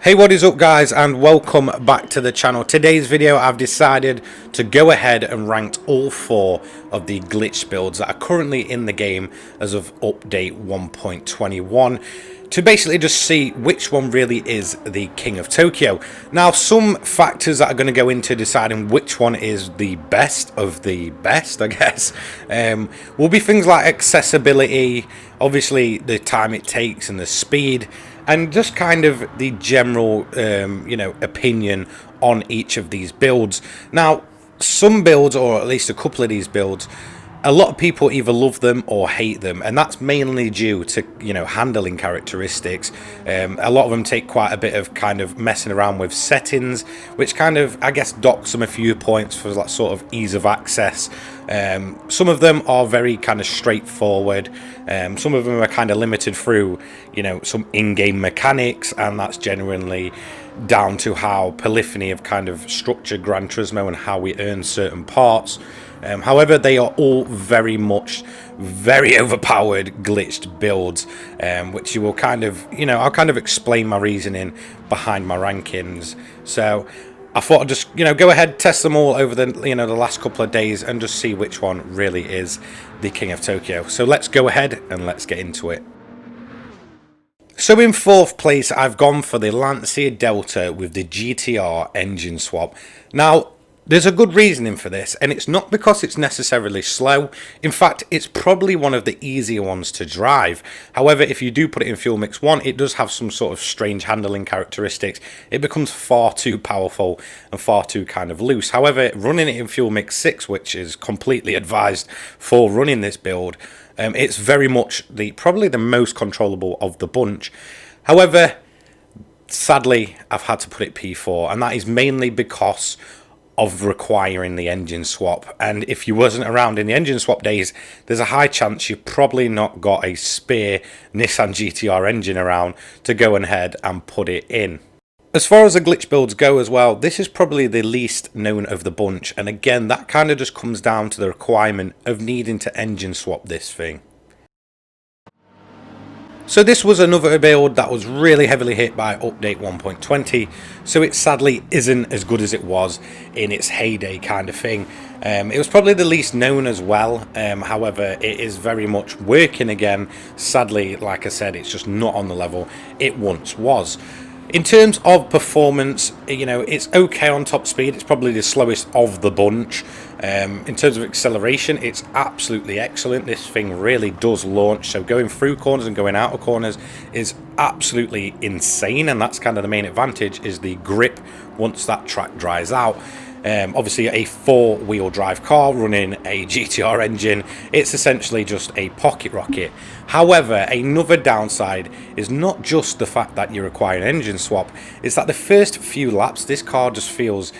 Hey, what is up guys, and welcome back to the channel. Today's video I've decided to go ahead and rank all 4 of the glitch builds that are currently in the game as of update 1.21 to basically just see which one really is the King of Tokyo. Now, some factors that are going to go into deciding which one is the best of the best, I guess, will be things like accessibility, obviously the time it takes and the speed, and just kind of the general opinion on each of these builds. Now, some builds, or at least a couple of these builds, a lot of people either love them or hate them, and that's mainly due to handling characteristics. A lot of them take quite a bit of kind of messing around with settings, which kind of, I guess, docks them a few points for that sort of ease of access. Some of them are very kind of straightforward. Some of them are kind of limited through some in-game mechanics, and that's genuinely down to how Polyphony have kind of structured Gran Turismo and how we earn certain parts. However, they are all very much very overpowered glitched builds, which you will kind of I'll kind of explain my reasoning behind my rankings. So I thought I'd just go ahead, test them all over the the last couple of days and just see which one really is the King of Tokyo. So let's go ahead and let's get into it. So in 4th place, I've gone for the Lancia Delta with the GTR engine swap. Now, there's a good reasoning for this, and it's not because it's necessarily slow. In fact, it's probably one of the easier ones to drive. However, if you do put it in Fuel Mix 1, it does have some sort of strange handling characteristics. It becomes far too powerful and far too kind of loose. However, running it in Fuel Mix 6, which is completely advised for running this build, it's very much probably the most controllable of the bunch. However, sadly, I've had to put it P4, and that is mainly because of requiring the engine swap. And if you wasn't around in the engine swap days, there's a high chance you've probably not got a spare Nissan GTR engine around to go ahead and put it in. As far as the glitch builds go as well, this is probably the least known of the bunch, and again, that kind of just comes down to the requirement of needing to engine swap this thing. So this was another build that was really heavily hit by update 1.20, so it sadly isn't as good as it was in its heyday kind of thing. It was probably the least known as well, however, it is very much working again. Sadly, like I said, it's just not on the level it once was. In terms of performance, it's okay on top speed. It's probably the slowest of the bunch. In terms of acceleration, it's absolutely excellent. This thing really does launch. So going through corners and going out of corners is absolutely insane. And that's kind of the main advantage, is the grip once that track dries out. Obviously, a 4-wheel drive car running a GTR engine, it's essentially just a pocket rocket. However, another downside is not just the fact that you require an engine swap, it's that the first few laps, this car just feels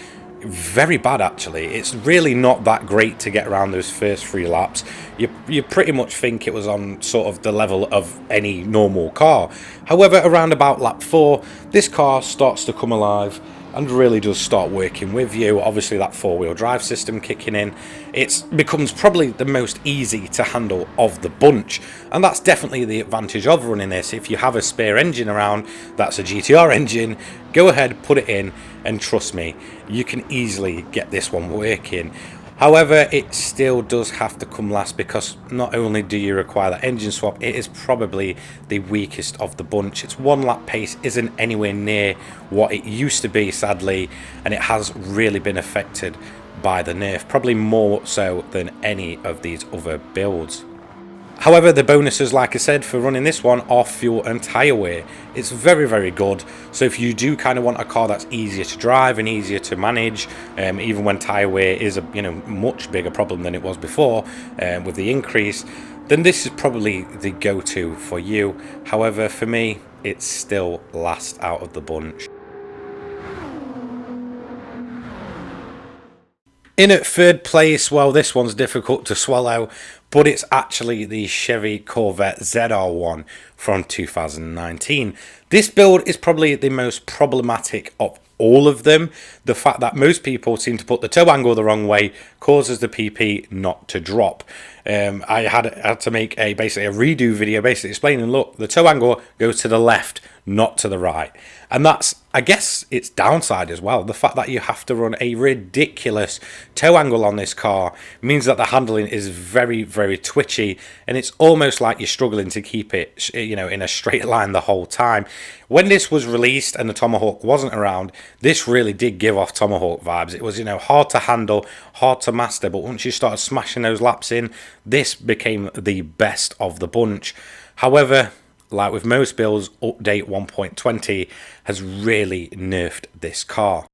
very bad actually. It's really not that great to get around those first 3 laps. You pretty much think it was on sort of the level of any normal car. However, around about lap 4, this car starts to come alive and really does start working with you. Obviously, that 4-wheel drive system kicking in, it becomes probably the most easy to handle of the bunch, and that's definitely the advantage of running this. If you have a spare engine around that's a GTR engine, go ahead, put it in, and trust me, you can easily get this one working. However, it still does have to come last, because not only do you require that engine swap, it is probably the weakest of the bunch. Its 1 lap pace isn't anywhere near what it used to be, sadly, and it has really been affected by the nerf, probably more so than any of these other builds. However, the bonuses, like I said, for running this one are fuel and tyre wear. It's very, very good. So if you do kind of want a car that's easier to drive and easier to manage, even when tyre wear is a much bigger problem than it was before with the increase, then this is probably the go-to for you. However, for me, it's still last out of the bunch. In at 3rd place, well, this one's difficult to swallow, but it's actually the Chevy Corvette ZR1 from 2019. This build is probably the most problematic of all of them. The fact that most people seem to put the toe angle the wrong way causes the PP not to drop. I had to make basically a redo video basically explaining, look, the toe angle goes to the left, not to the right. And that's, I guess, its downside as well. The fact that you have to run a ridiculous toe angle on this car means that the handling is very, very twitchy, and it's almost like you're struggling to keep it, you know, in a straight line the whole time. When this was released and the Tomahawk wasn't around, this really did give off Tomahawk vibes. It was, you know, hard to handle, hard to master, but once you started smashing those laps in, this became the best of the bunch. However, like with most builds, update 1.20 has really nerfed this car.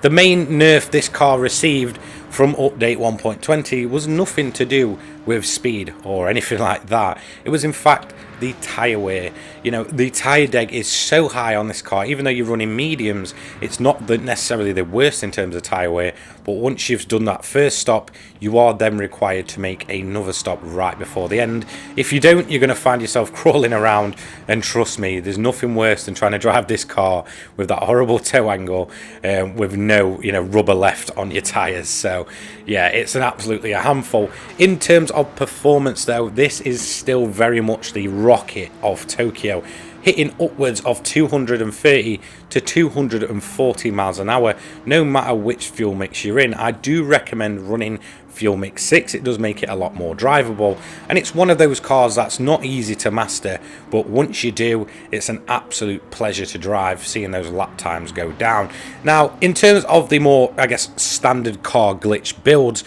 The main nerf this car received from update 1.20 was nothing to do with speed or anything like that. It was in fact the tyre wear. You know, the tyre deg is so high on this car, even though you're running mediums, it's not necessarily the worst in terms of tyre wear, but once you've done that first stop, you are then required to make another stop right before the end. If you don't, you're going to find yourself crawling around, and trust me, there's nothing worse than trying to drive this car with that horrible toe angle with no, you know, rubber left on your tyres. So yeah, it's absolutely a handful. In terms of performance though, this is still very much the rocket of Tokyo, hitting upwards of 230 to 240 miles an hour, no matter which fuel mix you're in. I do recommend running fuel mix 6. It does make it a lot more drivable, and it's one of those cars that's not easy to master, but once you do, it's an absolute pleasure to drive, seeing those lap times go down. Now, in terms of the more, I guess, standard car glitch builds,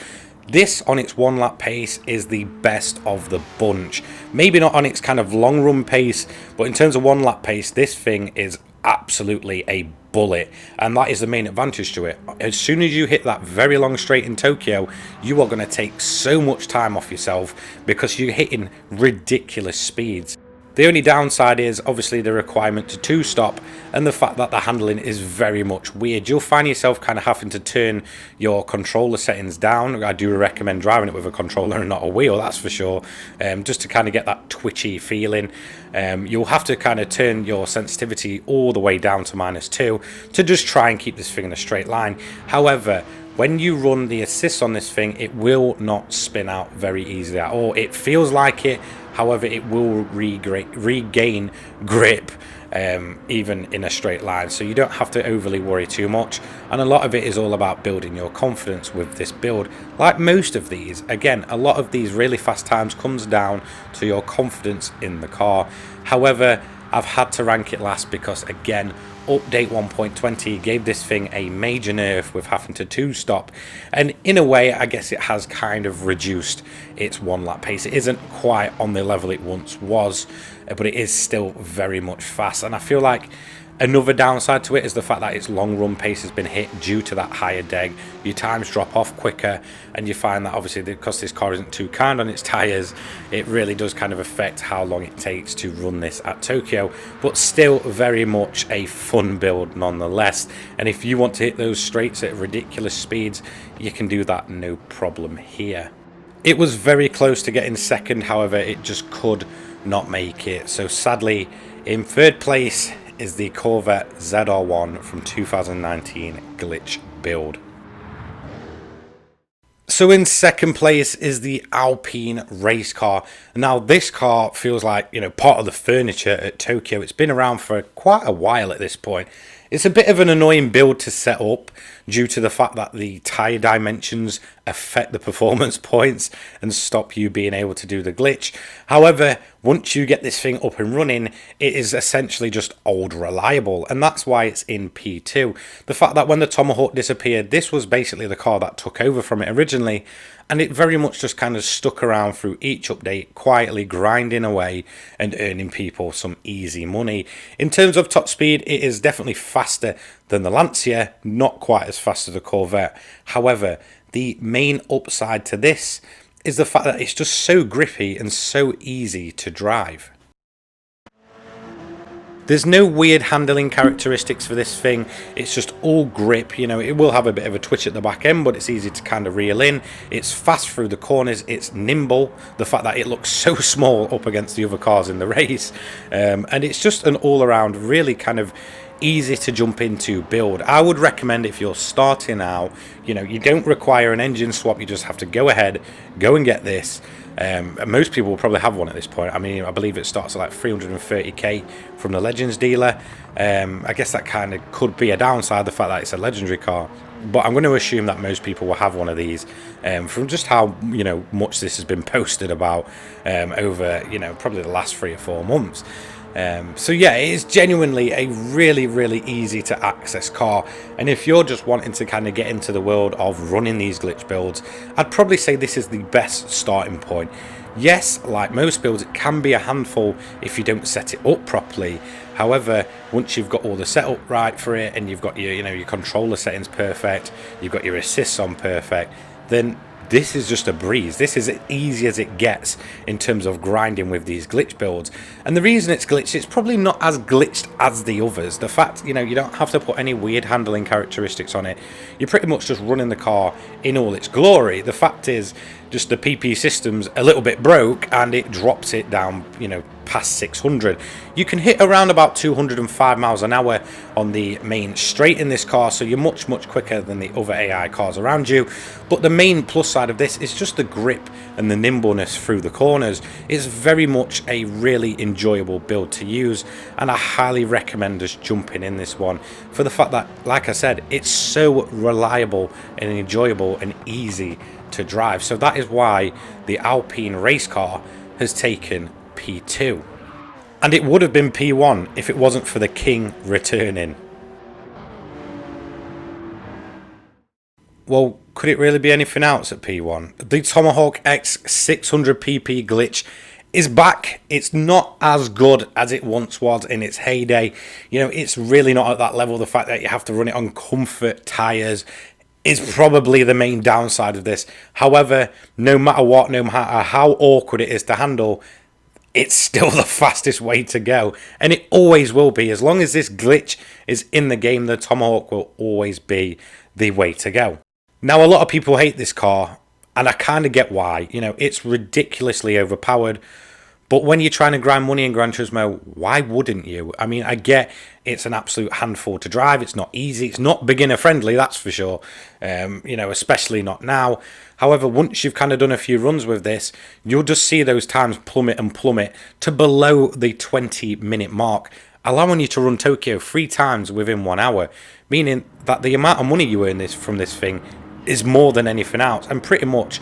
this on its one lap pace is the best of the bunch. Maybe not on its kind of long run pace, but in terms of one lap pace, this thing is absolutely a bullet, and that is the main advantage to it. As soon as you hit that very long straight in Tokyo, you are going to take so much time off yourself because you're hitting ridiculous speeds. The only downside is obviously the requirement to two-stop and the fact that the handling is very much weird. You'll find yourself kind of having to turn your controller settings down. I do recommend driving it with a controller and not a wheel, that's for sure, just to kind of get that twitchy feeling. You'll have to kind of turn your sensitivity all the way down to -2 to just try and keep this thing in a straight line. However, when you run the assist on this thing, it will not spin out very easily at all. It feels like it, however, it will regain grip even in a straight line, so you don't have to overly worry too much. And a lot of it is all about building your confidence with this build. Like most of these, again, a lot of these really fast times comes down to your confidence in the car. However, I've had to rank it last because, again, update 1.20 gave this thing a major nerf with having to two-stop, and in a way I guess it has kind of reduced its one lap pace. It isn't quite on the level it once was, but it is still very much fast. And I feel like another downside to it is the fact that its long run pace has been hit due to that higher deg. Your times drop off quicker, and you find that obviously because this car isn't too kind on its tyres, it really does kind of affect how long it takes to run this at Tokyo, but still very much a fun build nonetheless. And if you want to hit those straights at ridiculous speeds, you can do that no problem here. It was very close to getting second, however it just could not make it. So sadly, in third place is the Corvette ZR1 from 2019 glitch build. So in second place is the Alpine Race Car. Now this car feels like, you know, part of the furniture at Tokyo. It's been around for quite a while at this point. It's a bit of an annoying build to set up due to the fact that the tyre dimensions affect the performance points and stop you being able to do the glitch. However, once you get this thing up and running, it is essentially just old reliable, and that's why it's in P2. The fact that when the Tomahawk disappeared, this was basically the car that took over from it originally, and it very much just kind of stuck around through each update, quietly grinding away and earning people some easy money. In terms of top speed, it is definitely faster than the Lancia, not quite as fast as the Corvette. However, the main upside to this is the fact that it's just so grippy and so easy to drive. There's no weird handling characteristics for this thing. It's just all grip. You know, it will have a bit of a twitch at the back end, but it's easy to kind of reel in. It's fast through the corners. It's nimble. The fact that it looks so small up against the other cars in the race. And it's just an all-around really kind of easy to jump into build. I would recommend if you're starting out, you know, you don't require an engine swap. You just have to go ahead, go and get this. Most people will probably have one at this point. I mean, I believe it starts at like 330k from the Legends dealer. I guess that kind of could be a downside, the fact that it's a legendary car. But I'm going to assume that most people will have one of these from just how, you know, much this has been posted about over, you know, probably the last 3 or 4 months. So yeah, it is genuinely a really easy to access car, and if you're just wanting to kind of get into the world of running these glitch builds, I'd probably say this is the best starting point. Yes, like most builds, it can be a handful if you don't set it up properly. However, once you've got all the setup right for it, and you've got your, you know, your controller settings perfect, you've got your assists on perfect, then this is just a breeze. This is as easy as it gets in terms of grinding with these glitch builds. And the reason it's glitched, it's probably not as glitched as the others. The fact, you know, you don't have to put any weird handling characteristics on it. You're pretty much just running the car in all its glory. The fact is, just the PP system's a little bit broke and it drops it down, you know, past 600. You can hit around about 205 miles an hour on the main straight in this car, so you're much quicker than the other AI cars around you. But the main plus side of this is just the grip and the nimbleness through the corners. It's very much a really enjoyable build to use, and I highly recommend us jumping in this one for the fact that, like I said, it's so reliable and enjoyable and easy to drive. So that is why the Alpine Race Car has taken P2, and it would have been P1 if it wasn't for the king returning. Well, could it really be anything else at P1? The Tomahawk X 600 PP glitch is back. It's not as good as it once was in its heyday. You know, it's really not at that level. The fact that you have to run it on comfort tires is probably the main downside of this. However, no matter what, no matter how awkward it is to handle, it's still the fastest way to go, and it always will be. As long as this glitch is in the game, the Tomahawk will always be the way to go. Now, a lot of people hate this car, and I kind of get why. You know, it's ridiculously overpowered. But when you're trying to grind money in Gran Turismo, why wouldn't you? I mean, I get it's an absolute handful to drive. It's not easy. It's not beginner friendly, that's for sure. You know, especially not now. However, once you've kind of done a few runs with this, you'll just see those times plummet and plummet to below the 20-minute mark, allowing you to run Tokyo 3 times within 1 hour, meaning that the amount of money you earn from this thing is more than anything else, and pretty much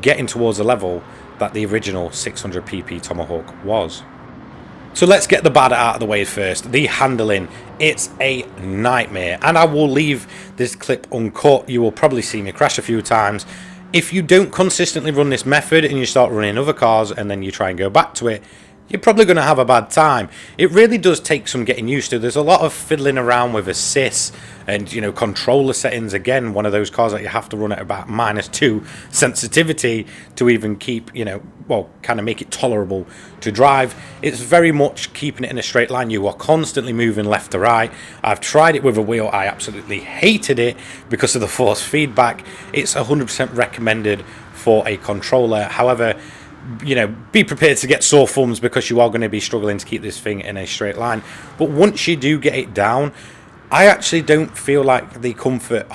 getting towards a level that the original 600 PP Tomahawk was. So let's get the bad out of the way first. The handling, it's a nightmare, and I will leave this clip uncut. You will probably see me crash a few times. If you don't consistently run this method and you start running other cars and then you try and go back to it, you're probably going to have a bad time. It really does take some getting used to. There's a lot of fiddling around with assists and, you know, controller settings. Again, one of those cars that you have to run at about -2 sensitivity to even keep, you know, well, kind of make it tolerable to drive. It's very much keeping it in a straight line. You are constantly moving left to right. I've tried it with a wheel. I absolutely hated it because of the force feedback. It's 100% recommended for a controller. However, you know, be prepared to get sore thumbs because you are going to be struggling to keep this thing in a straight line. But once you do get it down, I actually don't feel like the comfort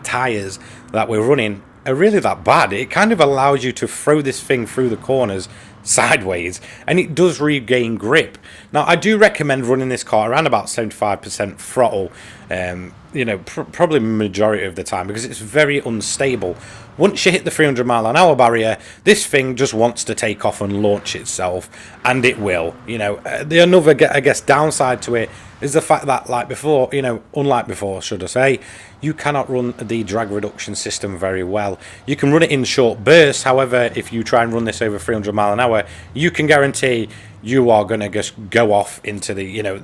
tires that we're running are really that bad. It kind of allows you to throw this thing through the corners sideways, and it does regain grip. Now, I do recommend running this car around about 75% throttle, you know, probably majority of the time, because it's very unstable. Once you hit the 300-mile-an-hour barrier, this thing just wants to take off and launch itself, and it will. You know, the another, I guess, downside to it is the fact that, like before, you know, unlike before, should I say, you cannot run the drag reduction system very well. You can run it in short bursts. However, if you try and run this over 300 mile an hour, you can guarantee you are going to just go off into the, you know,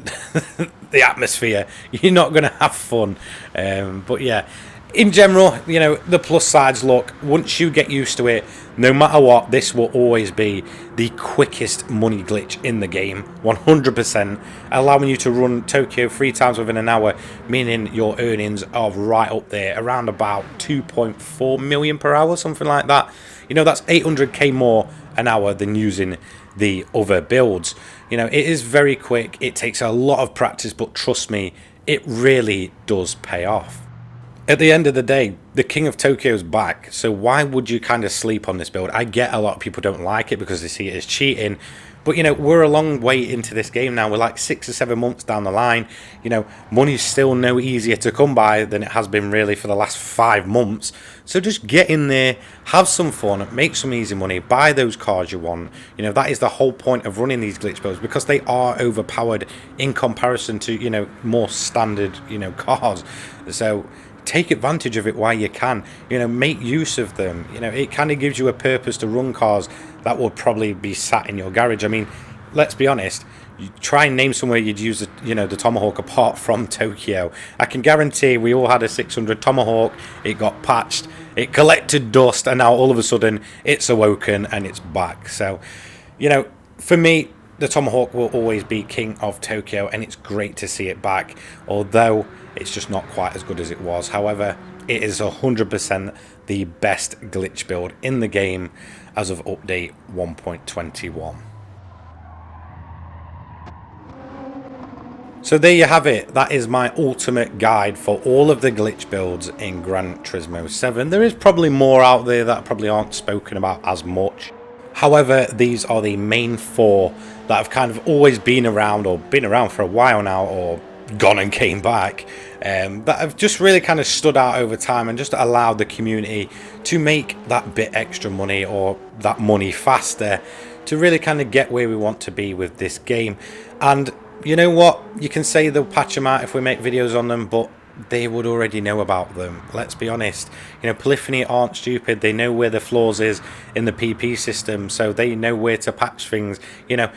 the atmosphere. You're not going to have fun. But yeah, in general, you know, the plus sides, look, once you get used to it, no matter what, this will always be the quickest money glitch in the game, 100%, allowing you to run Tokyo 3 times within an hour, meaning your earnings are right up there, around about 2.4 million per hour, something like that. You know, that's 800k more an hour than using the other builds. You know, it is very quick, it takes a lot of practice, but trust me, it really does pay off. At the end of the day, the King of Tokyo's back, so why would you kind of sleep on this build? I get a lot of people don't like it because they see it as cheating, but, you know, we're a long way into this game now. We're like 6 or 7 months down the line. You know, money's still no easier to come by than it has been really for the last 5 months. So just get in there, have some fun, make some easy money, buy those cars you want. You know, that is the whole point of running these glitch builds, because they are overpowered in comparison to, you know, more standard, you know, cars. So take advantage of it while you can. You know, make use of them. You know, it kind of gives you a purpose to run cars that would probably be sat in your garage. I mean, let's be honest, you try and name somewhere you'd use the, you know, the Tomahawk apart from Tokyo. I can guarantee we all had a 600 Tomahawk, it got patched, it collected dust, and now all of a sudden it's awoken and it's back. So, you know, for me, the Tomahawk will always be King of Tokyo, and it's great to see it back, although it's just not quite as good as it was. However, it is 100% the best glitch build in the game as of update 1.21. So there you have it. That is my ultimate guide for all of the glitch builds in Gran Turismo 7. There is probably more out there that probably aren't spoken about as much. However, these are the main 4 that have kind of always been around, or been around for a while now, or gone and came back, that have just really kind of stood out over time and just allowed the community to make that bit extra money, or that money faster, to really kind of get where we want to be with this game. And you know what, you can say they'll patch them out if we make videos on them, but they would already know about them. Let's be honest. You know, Polyphony aren't stupid. They know where the flaws is in the PP system, so they know where to patch things. You know,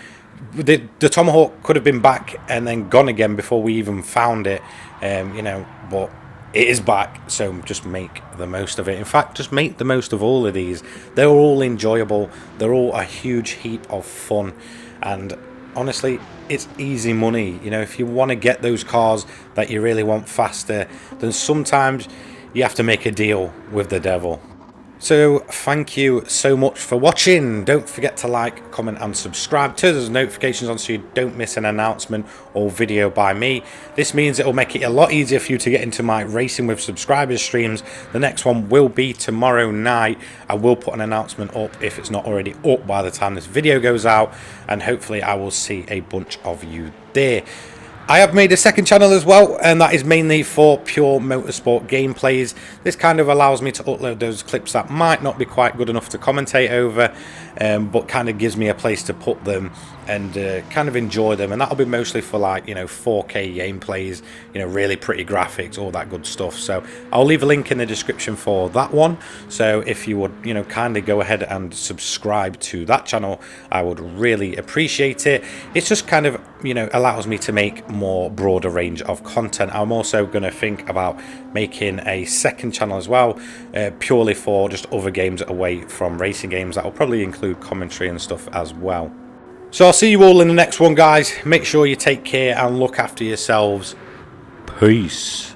the Tomahawk could have been back and then gone again before we even found it. You know, but it is back, so just make the most of it. In fact, just make the most of all of these. They're all enjoyable. They're all a huge heap of fun, and honestly, it's easy money. You know, if you want to get those cars that you really want faster, then sometimes you have to make a deal with the devil. So thank you so much for watching. Don't forget to like, comment and subscribe. Turn those notifications on so you don't miss an announcement or video by me. This means it will make it a lot easier for you to get into my Racing with Subscribers streams. The next one will be tomorrow night. I will put an announcement up if it's not already up by the time this video goes out, and hopefully I will see a bunch of you there. I have made a second channel as well, and that is mainly for pure motorsport gameplays. This kind of allows me to upload those clips that might not be quite good enough to commentate over, but kind of gives me a place to put them and kind of enjoy them. And that'll be mostly for, like, you know, 4K gameplays, you know, really pretty graphics, all that good stuff. So I'll leave a link in the description for that one. So if you would, you know, kindly go ahead and subscribe to that channel, I would really appreciate it. It's just kind of, you know, allows me to make more broader range of content. I'm also going to think about making a second channel as well, purely for just other games away from racing games. That will probably include commentary and stuff as well. So I'll see you all in the next one, guys. Make sure you take care and look after yourselves. Peace.